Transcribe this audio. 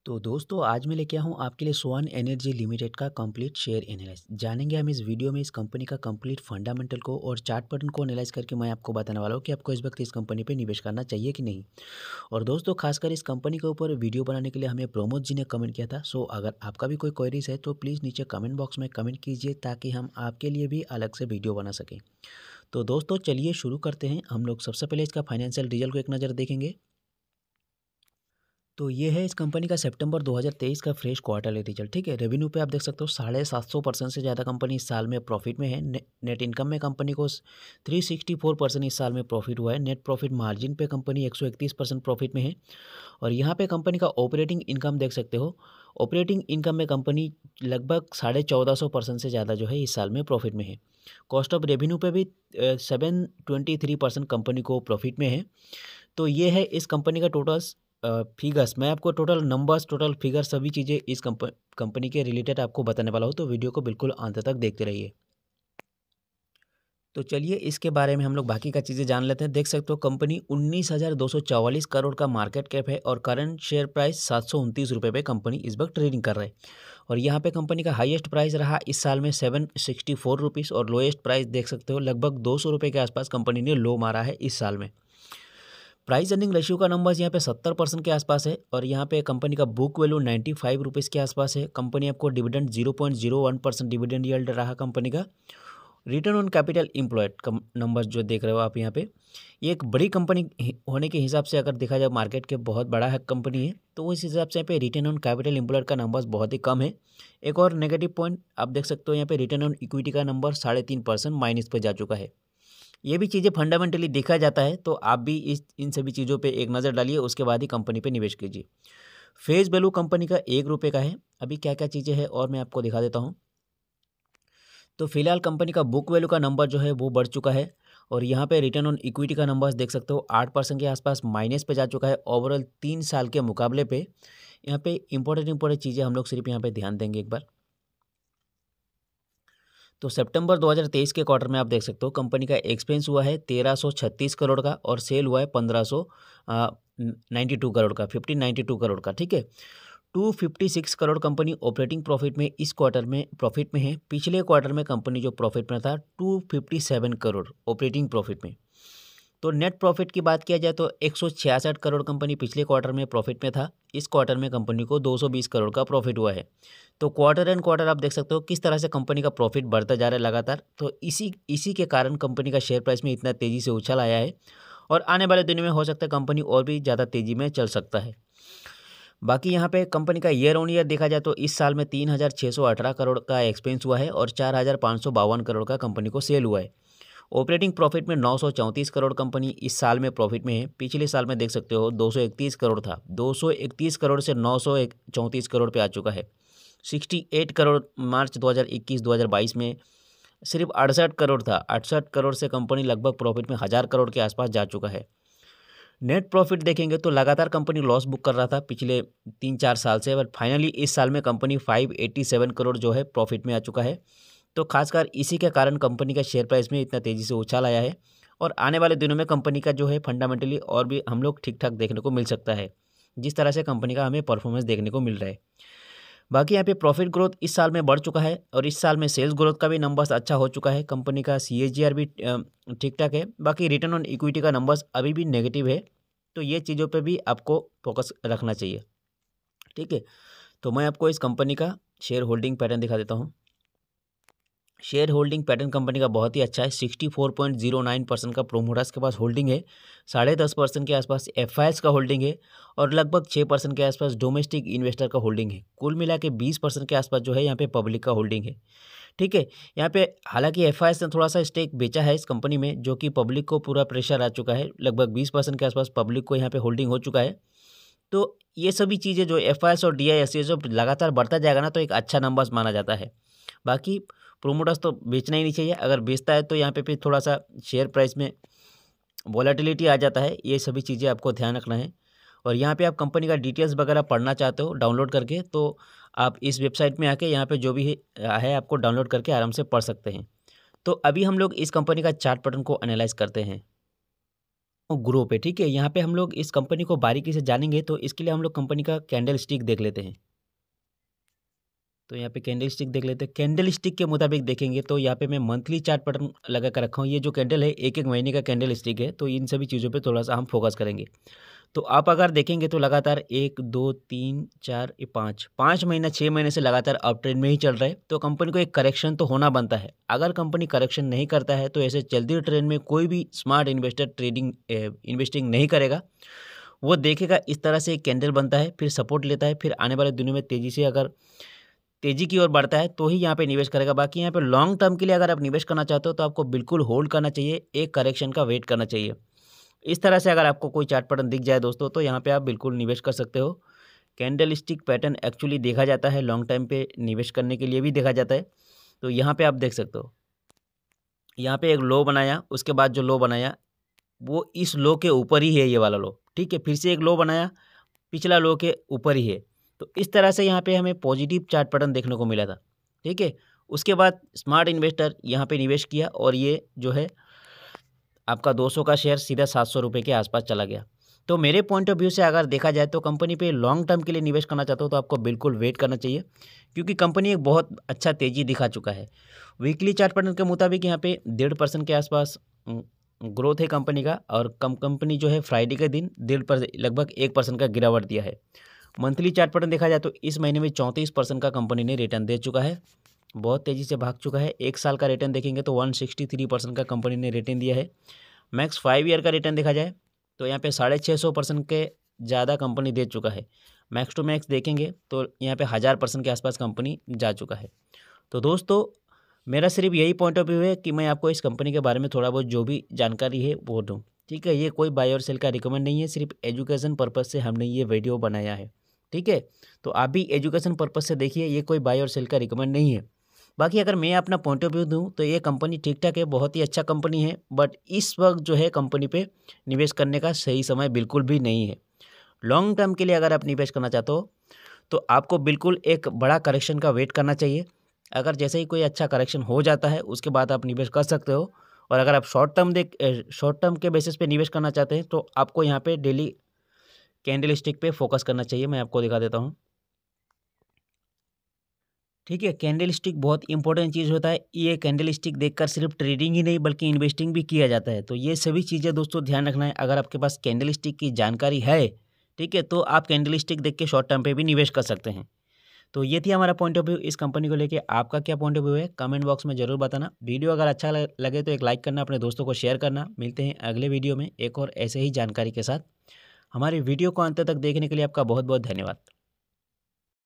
तो दोस्तों आज मैं लेके आया हूँ आपके लिए स्वान एनर्जी लिमिटेड का कंप्लीट शेयर एनालाइज जानेंगे हम इस वीडियो में इस कंपनी का कंप्लीट फंडामेंटल को और चार्ट पैटर्न को एनालाइज करके मैं आपको बताने वाला हूँ कि आपको इस वक्त इस कंपनी पे निवेश करना चाहिए कि नहीं। और दोस्तों खासकर इस कंपनी के ऊपर वीडियो बनाने के लिए हमें प्रमोद जी ने कमेंट किया था। सो अगर आपका भी कोई क्वेरीज है तो प्लीज़ नीचे कमेंट बॉक्स में कमेंट कीजिए ताकि हम आपके लिए भी अलग से वीडियो बना सकें। तो दोस्तों चलिए शुरू करते हैं। हम लोग सबसे पहले इसका फाइनेंशियल रिजल्ट को एक नज़र देखेंगे। तो ये है इस कंपनी का सितंबर 2023 का फ्रेश क्वार्टरली रिजल्ट। ठीक है, रेवेन्यू पे आप देख सकते हो 750% से ज़्यादा कंपनी इस साल में प्रॉफिट में है। नेट इनकम में कंपनी को 364% इस साल में प्रॉफिट हुआ है। नेट प्रॉफिट मार्जिन पे कंपनी 131% प्रॉफिट में है। और यहाँ पे कंपनी का ऑपरेटिंग इनकम देख सकते हो। ऑपरेटिंग इनकम में कंपनी लगभग 1450% से ज़्यादा जो है इस साल में प्रॉफिट में है। कॉस्ट ऑफ रेवेन्यू पे भी 723% कंपनी को प्रॉफिट में है। तो ये है इस कंपनी का टोटल फिगर्स। मैं आपको टोटल नंबर्स टोटल फिगर्स सभी चीज़ें इस कंपनी के रिलेटेड आपको बताने वाला हूँ, तो वीडियो को बिल्कुल अंत तक देखते रहिए। तो चलिए इसके बारे में हम लोग बाकी का चीज़ें जान लेते हैं। देख सकते हो कंपनी 19,244 करोड़ का मार्केट कैप है और करंट शेयर प्राइस 729 रुपये पे कंपनी इस वक्त ट्रेडिंग कर रहा है। और यहाँ पे कंपनी का हाईएस्ट प्राइस रहा इस साल में 764 रुपीज़ और लोएस्ट प्राइस देख सकते हो लगभग 200 रुपये के आसपास कंपनी ने लो मारा है इस साल में। प्राइस अर्निंग रेशियो का नंबर यहाँ पे 70% के आसपास है और यहाँ पे कंपनी का बुक वैल्यू 95 रुपीज़ के आसपास है। कंपनी आपको डिविडेंड 0.01% डिविडेंड यील्ड रहा कंपनी का। Return on capital employed numbers जो देख रहे हो आप यहाँ पे, ये एक बड़ी कंपनी होने के हिसाब से अगर देखा जाए मार्केट के बहुत बड़ा है कंपनी है, तो उस हिसाब से यहाँ पे रिटर्न ऑन कैपिटल एम्प्लॉयड का नंबर्स बहुत ही कम है। एक और नेगेटिव पॉइंट आप देख सकते हो यहाँ पे रिटर्न ऑन इक्विटी का नंबर 3.5% माइनस पर जा चुका है। ये भी चीज़ें फंडामेंटली देखा जाता है, तो आप भी इन सभी चीज़ों पे एक नज़र डालिए, उसके बाद ही कंपनी पे निवेश कीजिए। फेस वैल्यू कंपनी का 1 रुपये का है। अभी क्या क्या चीज़ें हैं और मैं आपको दिखा देता हूँ। तो फिलहाल कंपनी का बुक वैल्यू का नंबर जो है वो बढ़ चुका है और यहाँ पे रिटर्न ऑन इक्विटी का नंबर देख सकते हो 8% के आसपास माइनस पे जा चुका है ओवरऑल 3 साल के मुकाबले पे। यहाँ पे इंपॉर्टेंट चीज़ें हम लोग सिर्फ यहाँ पे ध्यान देंगे एक बार। तो सितंबर 2023 के क्वार्टर में आप देख सकते हो कंपनी का एक्सपेंस हुआ है 1336 करोड़ का और सेल हुआ है 1592 करोड़ का, 1592 करोड़ का। ठीक है, 256 करोड़ कंपनी ऑपरेटिंग प्रॉफिट में इस क्वार्टर में प्रॉफिट में है। पिछले क्वार्टर में कंपनी जो प्रॉफिट में था 257 करोड़ ऑपरेटिंग प्रॉफिट में। तो नेट प्रॉफिट की बात किया जाए तो 166 करोड़ कंपनी पिछले क्वार्टर में प्रॉफिट में था। इस क्वार्टर में कंपनी को 220 करोड़ का प्रॉफिट हुआ है। तो क्वार्टर एंड क्वार्टर आप देख सकते हो किस तरह से कंपनी का प्रॉफिट बढ़ता जा रहा है लगातार। तो इसी के कारण कंपनी का शेयर प्राइस में इतना तेज़ी से उछाल आया है और आने वाले दिनों में हो सकता है कंपनी और भी ज़्यादा तेज़ी में चल सकता है। बाकी यहाँ पे कंपनी का ईयर ऑन ईयर देखा जाए तो इस साल में 3,618 करोड़ का एक्सपेंस हुआ है और 4,552 करोड़ का कंपनी को सेल हुआ है। ऑपरेटिंग प्रॉफिट में 934 करोड़ कंपनी इस साल में प्रॉफिट में है। पिछले साल में देख सकते हो 231 करोड़ था, 231 करोड़ से 934 करोड़ पे आ चुका है। 68 करोड़ मार्च 2021-2022 में सिर्फ 68 करोड़ था। 68 करोड़ से कंपनी लगभग प्रॉफिट में 1000 करोड़ के आसपास जा चुका है। नेट प्रॉफिट देखेंगे तो लगातार कंपनी लॉस बुक कर रहा था पिछले 3-4 साल से, बट फाइनली इस साल में कंपनी 587 करोड़ जो है प्रॉफिट में आ चुका है। तो खासकर इसी के कारण कंपनी का शेयर प्राइस में इतना तेज़ी से उछाल आया है और आने वाले दिनों में कंपनी का जो है फंडामेंटली और भी हम लोग ठीक ठाक देखने को मिल सकता है, जिस तरह से कंपनी का हमें परफॉर्मेंस देखने को मिल रहा है। बाकी यहाँ पे प्रॉफिट ग्रोथ इस साल में बढ़ चुका है और इस साल में सेल्स ग्रोथ का भी नंबर्स अच्छा हो चुका है। कंपनी का CAGR भी ठीक ठाक है। बाकी रिटर्न ऑन इक्विटी का नंबर्स अभी भी नेगेटिव है, तो ये चीज़ों पे भी आपको फोकस रखना चाहिए। ठीक है, तो मैं आपको इस कंपनी का शेयर होल्डिंग पैटर्न दिखा देता हूँ। शेयर होल्डिंग पैटर्न कंपनी का बहुत ही अच्छा है। 64.09% का प्रोमोटर्स के पास होल्डिंग है, 10.5% के आसपास FIs का होल्डिंग है और लगभग 6% के आसपास डोमेस्टिक इन्वेस्टर का होल्डिंग है। कुल मिला के 20% के आसपास जो है यहाँ पे पब्लिक का होल्डिंग है। ठीक है, यहाँ पे हालांकि FIs ने थोड़ा सा स्टेक बेचा है इस कंपनी में, जो कि पब्लिक को पूरा प्रेशर आ चुका है। लगभग 20% के आसपास पब्लिक को यहाँ पे होल्डिंग हो चुका है। तो ये सभी चीज़ें जो FIs और DIS जो लगातार बढ़ता जाएगा ना, तो एक अच्छा नंबर्स माना जाता है। बाकी प्रोमोटर्स तो बेचना ही नहीं चाहिए, अगर बेचता है तो यहाँ पे फिर थोड़ा सा शेयर प्राइस में वॉलेटिलिटी आ जाता है। ये सभी चीज़ें आपको ध्यान रखना है। और यहाँ पे आप कंपनी का डिटेल्स वगैरह पढ़ना चाहते हो डाउनलोड करके, तो आप इस वेबसाइट में आके यहाँ पे जो भी है आपको डाउनलोड करके आराम से पढ़ सकते हैं। तो अभी हम लोग इस कंपनी का चार्ट पैटर्न को एनालाइज करते हैं। ग्रो पे, ठीक है। यहाँ पे हम लोग इस कंपनी को बारीकी से जानेंगे, तो इसके लिए हम लोग कंपनी का कैंडल स्टिक देख लेते हैं। तो यहाँ पे कैंडल स्टिक देख लेते हैं। कैंडल स्टिक के मुताबिक देखेंगे तो यहाँ पे मैं मंथली चार्ट पैटर्न लगा कर रखा हूँ। ये जो कैंडल है एक एक महीने का कैंडल स्टिक है, तो इन सभी चीज़ों पे थोड़ा सा हम फोकस करेंगे। तो आप अगर देखेंगे तो लगातार 1 2 3 4 5 महीना 6 महीने से लगातार अप ट्रेंड में ही चल रहा है, तो कंपनी को एक करेक्शन तो होना बनता है। अगर कंपनी करेक्शन नहीं करता है तो ऐसे चलती ट्रेंड में कोई भी स्मार्ट इन्वेस्टर इन्वेस्टिंग नहीं करेगा। वो देखेगा इस तरह से एक कैंडल बनता है, फिर सपोर्ट लेता है, फिर आने वाले दिनों में तेज़ी से अगर तेज़ी की ओर बढ़ता है तो ही यहाँ पे निवेश करेगा। बाकी यहाँ पे लॉन्ग टर्म के लिए अगर आप निवेश करना चाहते हो तो आपको बिल्कुल होल्ड करना चाहिए, एक करेक्शन का वेट करना चाहिए। इस तरह से अगर आपको कोई चार्ट पैटर्न दिख जाए दोस्तों, तो यहाँ पे आप बिल्कुल निवेश कर सकते हो। कैंडल स्टिक पैटर्न एक्चुअली देखा जाता है, लॉन्ग टाइम पे निवेश करने के लिए भी देखा जाता है। तो यहाँ पे आप देख सकते हो, यहाँ पे एक लो बनाया, उसके बाद जो लो बनाया वो इस लो के ऊपर ही है, ये वाला लो, ठीक है। फिर से एक लो बनाया, पिछला लो के ऊपर ही है। तो इस तरह से यहाँ पे हमें पॉजिटिव चार्ट पैटर्न देखने को मिला था, ठीक है। उसके बाद स्मार्ट इन्वेस्टर यहाँ पे निवेश किया और ये जो है आपका 200 का शेयर सीधा 700 रुपये के आसपास चला गया। तो मेरे पॉइंट ऑफ व्यू से अगर देखा जाए तो कंपनी पे लॉन्ग टर्म के लिए निवेश करना चाहते हो तो आपको बिल्कुल वेट करना चाहिए, क्योंकि कंपनी एक बहुत अच्छा तेज़ी दिखा चुका है। वीकली चार्ट पैटर्न के मुताबिक यहाँ पे 1.5% के आसपास ग्रोथ है कंपनी का, और कंपनी जो है फ्राइडे के दिन 1.5% लगभग 1% का गिरावट दिया है। मंथली चार्ट पैटर्न देखा जाए तो इस महीने में 34% का कंपनी ने रिटर्न दे चुका है, बहुत तेज़ी से भाग चुका है। एक साल का रिटर्न देखेंगे तो 163% का कंपनी ने रिटर्न दिया है। मैक्स 5 ईयर का रिटर्न देखा जाए तो यहाँ पे 650% के ज़्यादा कंपनी दे चुका है। मैक्स टू मैक्स देखेंगे तो यहाँ पे 1000% के आसपास कंपनी जा चुका है। तो दोस्तों मेरा सिर्फ यही पॉइंट ऑफ व्यू है कि मैं आपको इस कंपनी के बारे में थोड़ा बहुत जो भी जानकारी है वो दूँ, ठीक है। ये कोई बाय और सेल का रिकमेंड नहीं है, सिर्फ एजुकेशन पर्पज़ से हमने ये वीडियो बनाया है, ठीक है। तो आप भी एजुकेशन पर्पज़ से देखिए, ये कोई बाय और सेल का रिकमेंड नहीं है। बाकी अगर मैं अपना पॉइंट ऑफ व्यू दूं तो ये कंपनी ठीक ठाक है, बहुत ही अच्छा कंपनी है, बट इस वक्त जो है कंपनी पे निवेश करने का सही समय बिल्कुल भी नहीं है। लॉन्ग टर्म के लिए अगर आप निवेश करना चाहते हो तो आपको बिल्कुल एक बड़ा करेक्शन का वेट करना चाहिए। अगर जैसे ही कोई अच्छा करेक्शन हो जाता है उसके बाद आप निवेश कर सकते हो। और अगर आप शॉर्ट टर्म के बेसिस पे निवेश करना चाहते हैं तो आपको यहाँ पे डेली कैंडल स्टिक पे फोकस करना चाहिए। मैं आपको दिखा देता हूँ, ठीक है। कैंडल स्टिक बहुत इंपॉर्टेंट चीज़ होता है। ये कैंडल स्टिक देखकर सिर्फ ट्रेडिंग ही नहीं बल्कि इन्वेस्टिंग भी किया जाता है। तो ये सभी चीज़ें दोस्तों ध्यान रखना है। अगर आपके पास कैंडल स्टिक की जानकारी है, ठीक है, तो आप कैंडल स्टिक देख के शॉर्ट टर्म पे भी निवेश कर सकते हैं। तो ये थी हमारा पॉइंट ऑफ व्यू इस कंपनी को लेके। आपका क्या पॉइंट ऑफ व्यू है कमेंट बॉक्स में ज़रूर बताना। वीडियो अगर अच्छा लगे तो एक लाइक करना, अपने दोस्तों को शेयर करना। मिलते हैं अगले वीडियो में एक और ऐसे ही जानकारी के साथ। हमारी वीडियो को अंत तक देखने के लिए आपका बहुत बहुत धन्यवाद।